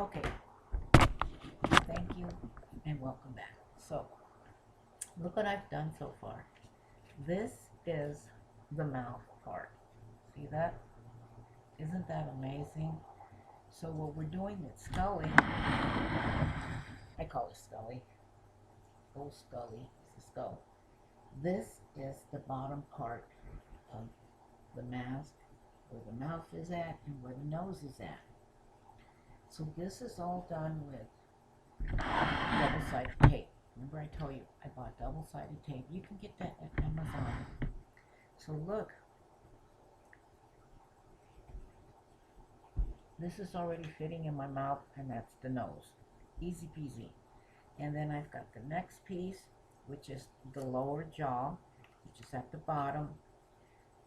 Okay, thank you and welcome back. So, look what I've done so far. This is the mouth part. See that? Isn't that amazing? So, what we're doing with Scully, I call it Scully. Old Scully is the skull. This is the bottom part of the mask, where the mouth is at and where the nose is at. So, this is all done with double-sided tape. Remember I told you I bought double-sided tape. You can get that at Amazon. So look, this is already fitting in my mouth, and that's the nose. Easy peasy. And then I've got the next piece, which is the lower jaw, which is at the bottom.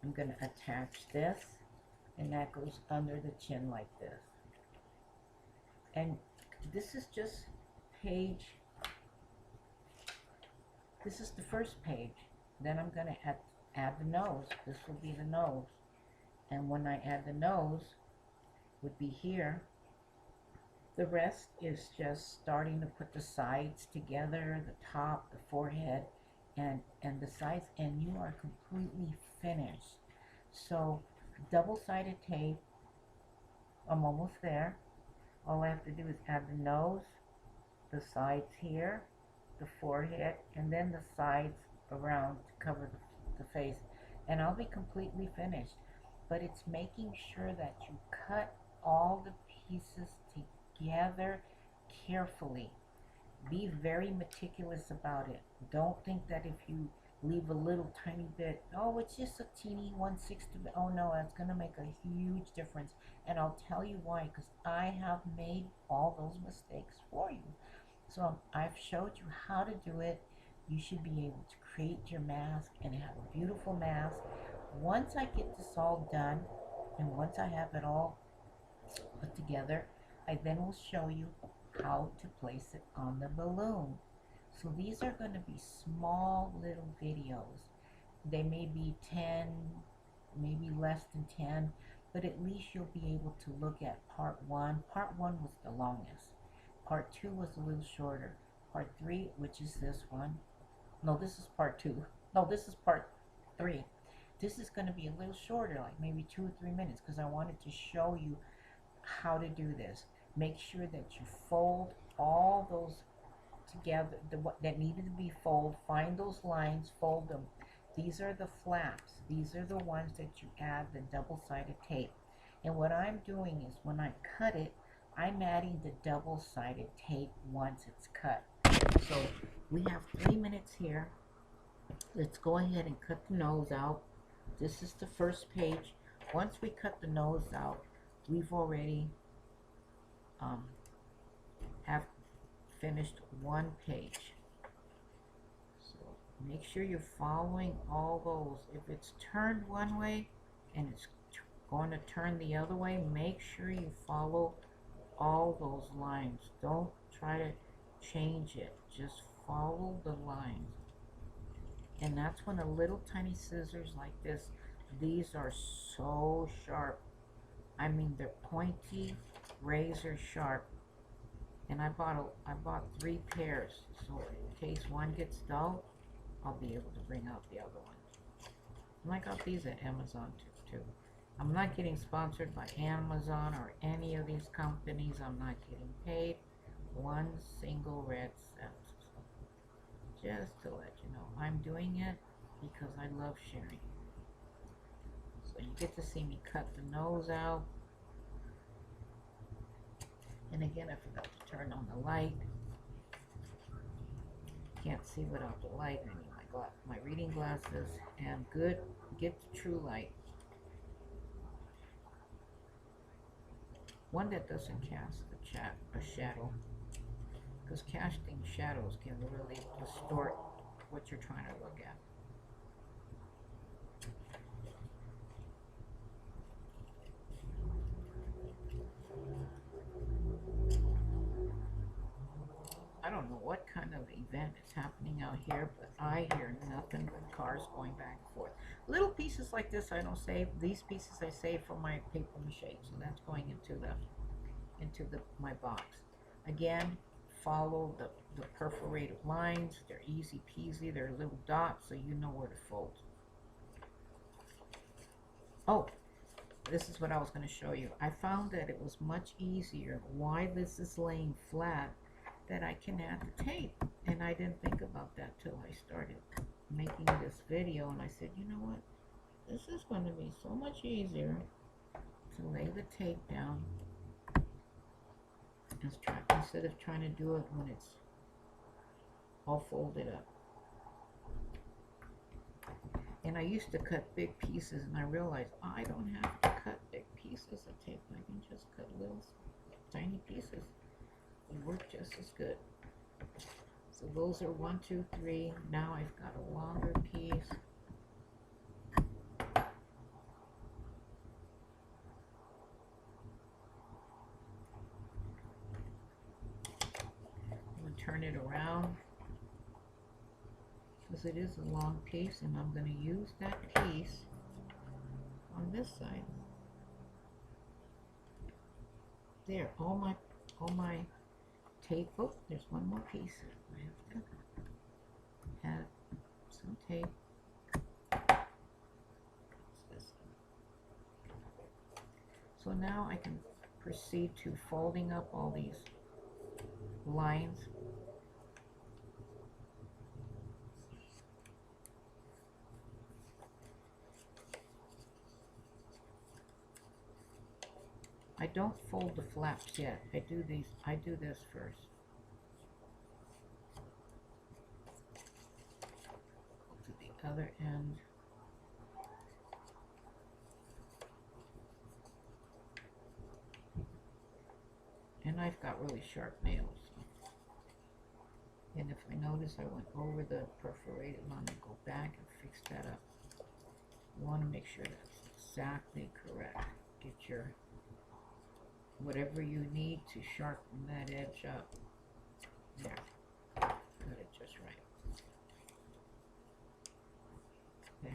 I'm going to attach this, and that goes under the chin like this. And this is just page, this is the first page. Then I'm going to add the nose. This will be the nose. And when I add the nose, would be here. The rest is just starting to put the sides together, the top, the forehead, and the sides, and you are completely finished. So double-sided tape, I'm almost there. All I have to do is add the nose, the sides here, the forehead, and then the sides around to cover the face, and I'll be completely finished. But it's making sure that you cut all the pieces together carefully. Be very meticulous about it. Don't think that if you leave a little tiny bit, oh, it's just a teeny 1/6 of it. Oh no, it's going to make a huge difference. And I'll tell you why, because I have made all those mistakes for you. So I've showed you how to do it. You should be able to create your mask and have a beautiful mask. Once I get this all done, and once I have it all put together, I then will show you how to place it on the balloon. So these are going to be small little videos. They may be 10, maybe less than 10, but at least you'll be able to look at part 1. Part 1 was the longest. Part 2 was a little shorter. Part 3, which is this one. No, this is part 2. No, this is part 3. This is going to be a little shorter, like maybe 2 or 3 minutes, because I wanted to show you how to do this. Make sure that you fold all those together that needed to be folded. Find those lines, fold them. These are the flaps. These are the ones that you add the double-sided tape. And what I'm doing is when I cut it, I'm adding the double-sided tape once it's cut. So we have 3 minutes here. Let's go ahead and cut the nose out. This is the first page. Once we cut the nose out, we've already have finished one page. So make sure you're following all those. If it's turned one way and it's going to turn the other way, make sure you follow all those lines. Don't try to change it. Just follow the lines. And that's when a little tiny scissors like this, these are so sharp. I mean, they're pointy, razor sharp. And I bought 3 pairs, so in case one gets dull, I'll be able to bring out the other one. And I got these at Amazon too. I'm not getting sponsored by Amazon or any of these companies. I'm not getting paid 1 single red cent. Just to let you know, I'm doing it because I love sharing. So you get to see me cut the nose out. And again, I forgot to turn on the light. Can't see without the light. I need my reading glasses and get the true light. One that doesn't cast a shadow. Because casting shadows can really distort what you're trying to look at. I don't know what kind of event is happening out here, but I hear nothing but cars going back and forth. Little pieces like this I don't save. These pieces I save for my paper mache, so that's going into the into my box. Again, follow the perforated lines. They're easy peasy. They're little dots, so you know where to fold. Oh, this is what I was going to show you. I found that it was much easier, why this is laying flat, that I can add the tape. And I didn't think about that till I started making this video, and I said, you know what? This is going to be so much easier to lay the tape down instead of trying to do it when it's all folded up. And I used to cut big pieces, and I realized I don't have to cut big pieces of tape. I can just cut little tiny pieces. They work just as good. So those are 1, 2, 3. Now I've got a longer piece. I'm going to turn it around because it is a long piece, and I'm going to use that piece on this side. There, all my tape. Oh, there's one more piece. I have to add some tape. So now I can proceed to folding up all these lines. I don't fold the flaps yet. I do this first. Go to the other end. And I've got really sharp nails. And if I notice I went over the perforated line, I go back and fix that up. You want to make sure that's exactly correct. Get your whatever you need to sharpen that edge up. There. Got it just right. There.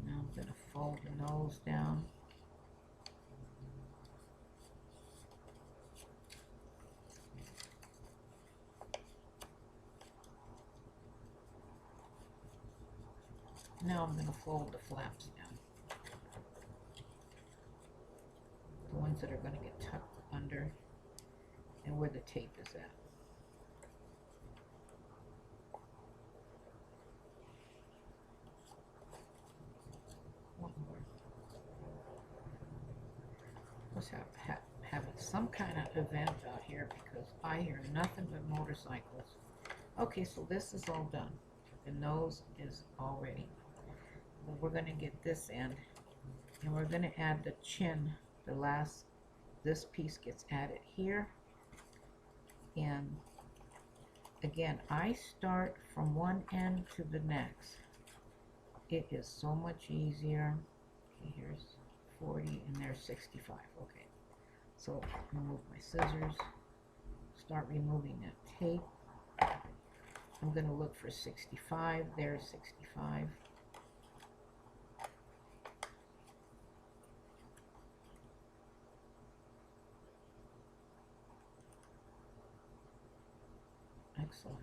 Now I'm going to fold the nose down. Now I'm going to fold the flaps down. The ones that are going to get tucked under and where the tape is at. One more. Let's having some kind of event out here because I hear nothing but motorcycles. Okay, so this is all done. The nose is all ready. Well, we're going to get this end, and we're going to add the chin. This piece gets added here, and again, I start from one end to the next. It is so much easier. Okay, here's 40, and there's 65. Okay, so remove my scissors, start removing that tape. I'm going to look for 65. There's 65. Excellent.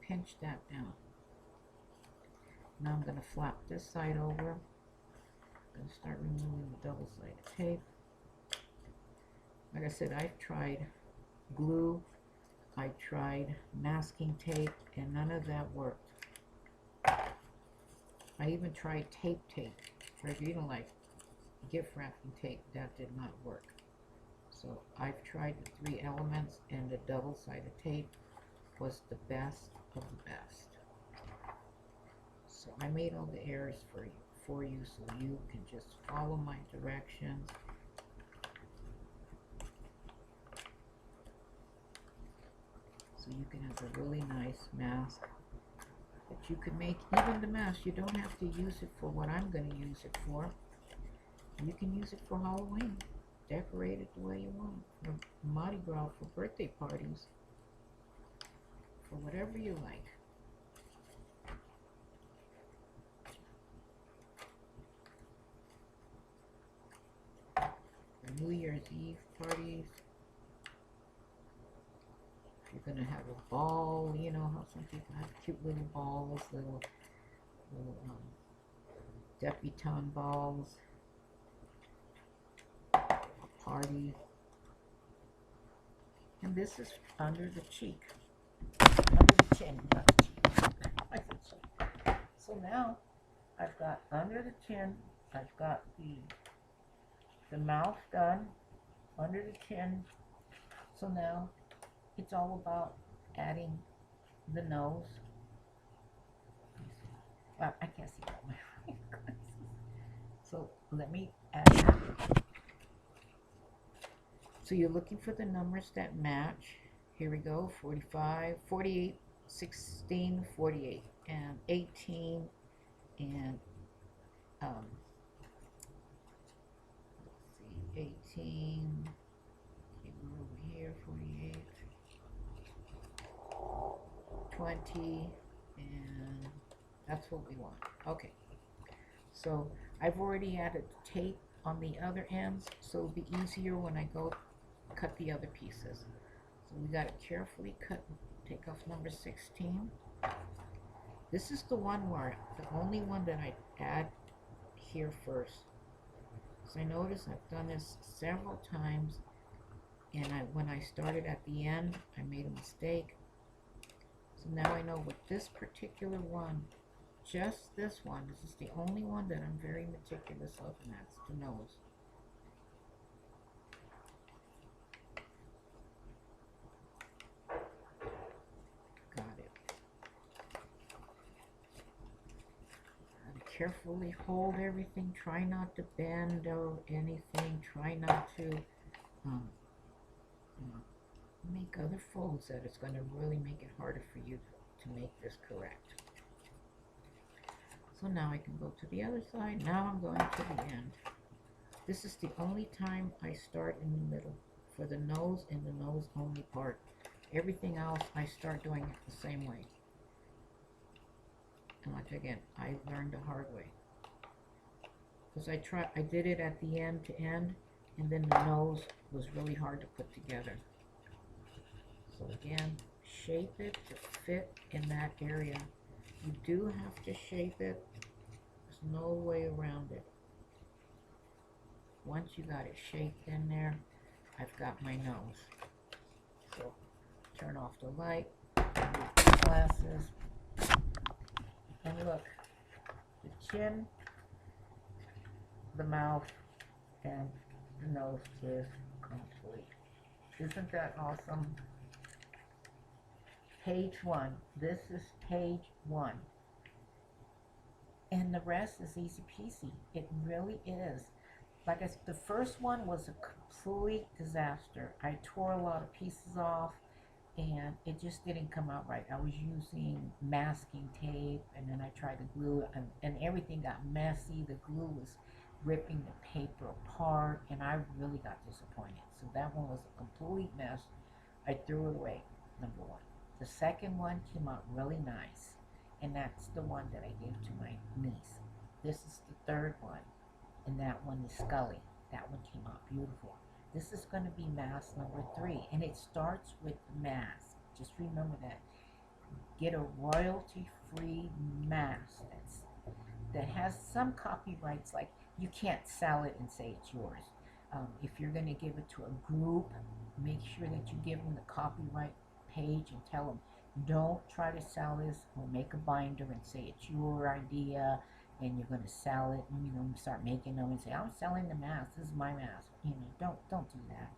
Pinch that down. Now I'm going to flap this side over. I'm going to start removing the double-sided tape. Like I said, I've tried glue, I tried masking tape, and none of that worked. I even tried tape, or if you don't like gift wrapping tape, that did not work. So I've tried the 3 elements, and the double-sided tape was the best of the best. So I made all the errors for you so you can just follow my directions. So you can have a really nice mask that you can make. Even the mask, you don't have to use it for what I'm going to use it for. You can use it for Halloween. Decorate it the way you want. For Mardi Gras, for birthday parties. for whatever you like. For New Year's Eve parties, if you're gonna have a ball, you know how some people have cute little balls, little debutante balls, a party. And this is under the cheek, under the chin, not the cheek. I said cheek. So now I've got under the chin, I've got the mouth done, under the chin. So now it's all about adding the nose. Well, I can't see all my glasses. So let me add that. So you're looking for the numbers that match. Here we go, 45, 48, 16, 48, and 18, and let's see, 18, okay, we're over here, 48, 20, and that's what we want. Okay, so I've already added tape on the other ends, so it'll be easier when I go cut the other pieces. So we got to carefully cut, take off number 16. This is the one where, the only one that I add here first. So I notice I've done this several times, and when I started at the end, I made a mistake. So now I know with this particular one, just this one, this is the only one that I'm very meticulous of, and that's the nose. Carefully hold everything, try not to bend or anything, try not to make other folds that it's going to really make it harder for you to make this correct. So now I can go to the other side. Now I'm going to the end. This is the only time I start in the middle for the nose and the nose only part. Everything else I start doing it the same way. And like again, I learned the hard way. Because I did it at the end to end, and then the nose was really hard to put together. So again, shape it to fit in that area. You do have to shape it. There's no way around it. Once you got it shaped in there, I've got my nose. So turn off the light, remove the glasses, and look, the chin, the mouth, and the nose is complete. Isn't that awesome? Page 1. This is page 1. And the rest is easy peasy. It really is. Like I said, the first one was a complete disaster. I tore a lot of pieces off, and it just didn't come out right. I was using masking tape, and then I tried to glue it, and everything got messy. The glue was ripping the paper apart, and I really got disappointed. So that one was a complete mess. I threw it away, number 1. The second one came out really nice, and that's the one that I gave to my niece. This is the third one, and that one is Scully. That one came out beautiful. This is going to be mask number 3, and it starts with the mask. Just remember that. Get a royalty-free mask that has some copyrights, like you can't sell it and say it's yours. If you're going to give it to a group, make sure that you give them the copyright page and tell them, don't try to sell this or make a binder and say it's your idea and you're going to sell it, and start making them and say, I'm selling the mask, this is my mask. Don't do that.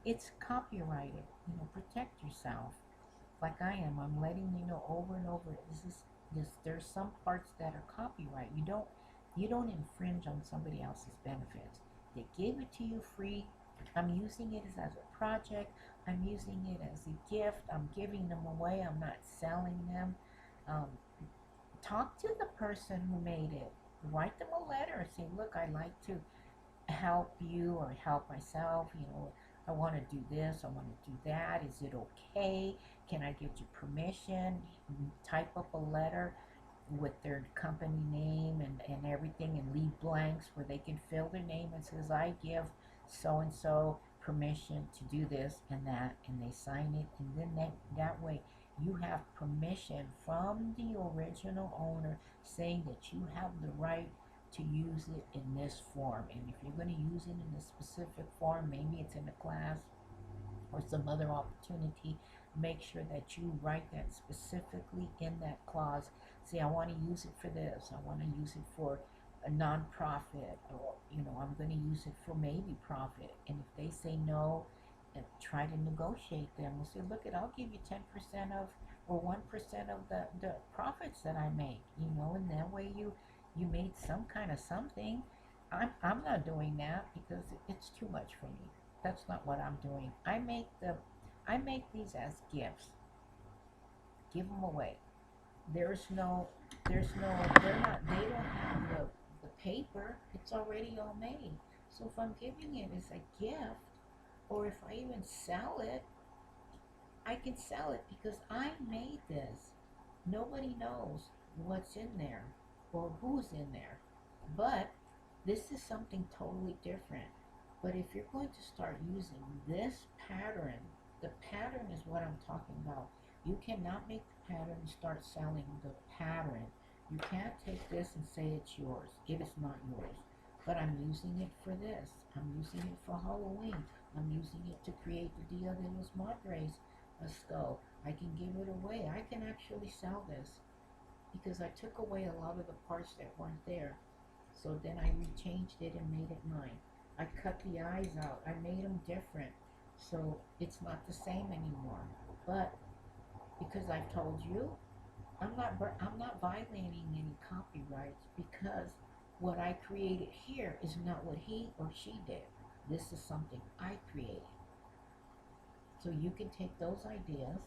It's copyrighted. Protect yourself. Like I am, I'm letting you know over and over. There's some parts that are copyright. You don't infringe on somebody else's benefits. They gave it to you free. I'm using it as a project. I'm using it as a gift. I'm giving them away. I'm not selling them. Talk to the person who made it. Write them a letter and say, look, I'd like to help you or help myself. I want to do this. I want to do that. Is it okay Can I get your permission? Type up a letter with their company name and everything, and leave blanks where they can fill their name and says, I give so and so permission to do this and that, and they sign it, and then that way you have permission from the original owner saying that you have the right to use it in this form. And if you're going to use it in a specific form, maybe it's in a class or some other opportunity, make sure that you write that specifically in that clause. Say, I want to use it for this, I want to use it for a nonprofit, or I'm going to use it for maybe profit. And if they say no, try to negotiate them. We'll say, look, I'll give you 10% of, or 1% of the profits that I make, and that way you made some kind of something. I'm not doing that because it's too much for me. That's not what I'm doing. I make these as gifts. Give them away. They're not, they don't have the paper. It's already all made. So if I'm giving it as a gift, or if I even sell it, I can sell it because I made this. Nobody knows what's in there or who's in there. But this is something totally different. But if you're going to start using this pattern, the pattern is what I'm talking about. You cannot make the pattern and start selling the pattern. You can't take this and say it's yours. It is not yours. But I'm using it for this. I'm using it for Halloween. I'm using it to create the Dia de los Madres skull. I can give it away. I can actually sell this because I took away a lot of the parts that weren't there. So then I rechanged it and made it mine. I cut the eyes out. I made them different. So it's not the same anymore. But because I've told you, I'm not violating any copyrights because what I created here is not what he or she did. This is something I created. So you can take those ideas.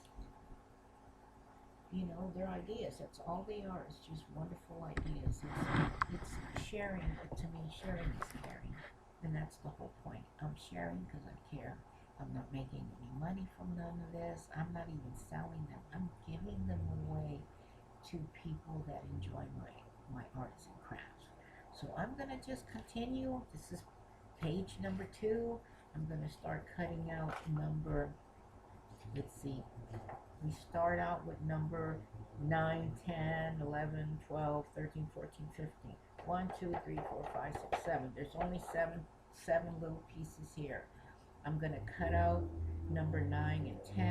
They're ideas. That's all they are. It's just wonderful ideas. It's sharing. To me, sharing is caring. And that's the whole point. I'm sharing because I care. I'm not making any money from none of this. I'm not even selling them. I'm giving them away to people that enjoy my arts and crafts. So I'm going to just continue. This is page number 2. I'm going to start cutting out let's see. We start out with number 9, 10, 11, 12, 13, 14, 15. 1, 2, 3, 4, 5, 6, 7. There's only seven little pieces here. I'm going to cut out number 9 and 10,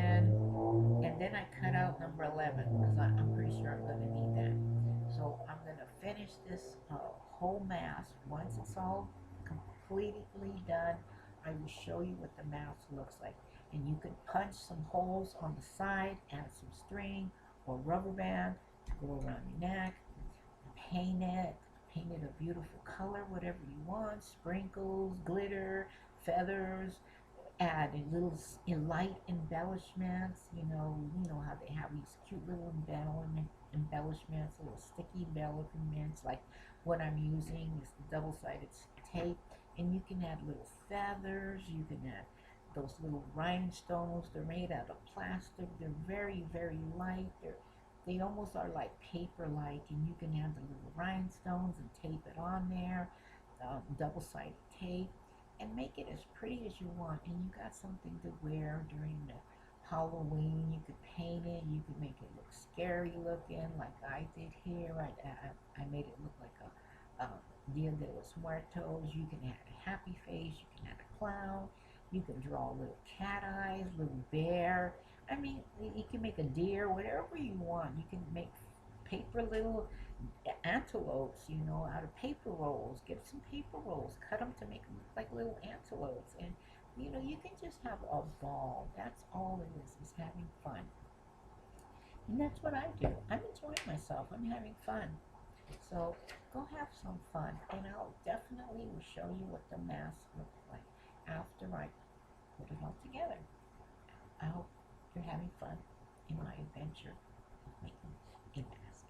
and then I cut out number 11 because I'm pretty sure I'm going to need that. So I'm going to finish this whole mask. Once it's all completely done, I will show you what the mask looks like. And you can punch some holes on the side, add some string or rubber band to go around your neck, paint it a beautiful color, whatever you want, sprinkles, glitter, feathers, add a little light embellishments. You know how they have these cute little embellishments, little sticky embellishments, like what I'm using is the double-sided tape. And you can add little feathers, you can add those little rhinestones. They're made out of plastic. They're very, very light. They almost are like paper-like, and you can add the little rhinestones and tape it on there, double-sided tape, and make it as pretty as you want. And you got something to wear during the Halloween. You could paint it. You could make it look scary looking, like I did here. I made it look like a Dia de los Muertos. You can add a happy face. You can add a clown. You can draw little cat eyes, little bear. I mean, you can make a deer, whatever you want. You can make paper little antelopes, out of paper rolls. Get some paper rolls, cut them to make them look like little antelopes. And, you can just have a ball. That's all it is having fun. And that's what I do. I'm enjoying myself. I'm having fun. So go have some fun. And I'll definitely will show you what the mask looks like after I put it all together. I hope you're having fun in my adventure of making a mask.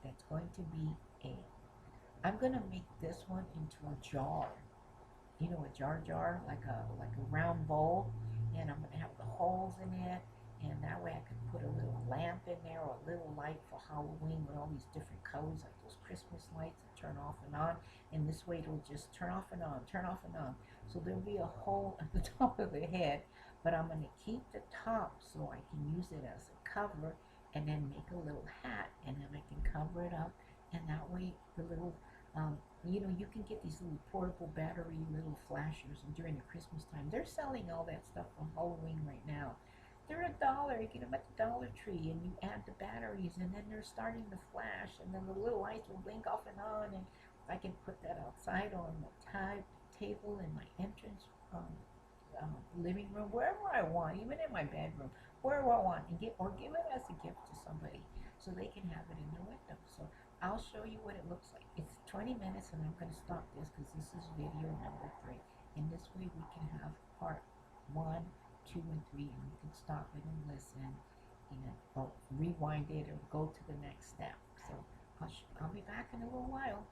That's going to be I'm going to make this one into a jar. A jar, like a round bowl. And I'm going to have the holes in it. And that way I can put a little lamp in there or a little light for Halloween with all these different colors, like those Christmas lights that turn off and on. And this way it'll just turn off and on, turn off and on. So there'll be a hole at the top of the head, but I'm going to keep the top so I can use it as a cover and then make a little hat, and then I can cover it up, and that way the little you can get these little portable battery little flashers, and during the Christmas time they're selling all that stuff for Halloween right now. They're $1. You get them at the Dollar Tree, and you add the batteries, and then they're starting to flash, and then the little lights will blink off and on. And I can put that outside on the table in my entrance living room, wherever I want, even in my bedroom, wherever I want, and give it as a gift to somebody so they can have it in their window. So I'll show you what it looks like. It's 20 minutes, and I'm going to stop this because this is video number 3. And this way we can have part 1, 2, and 3, and we can stop it and listen, and or rewind it or go to the next step. So I'll be back in a little while.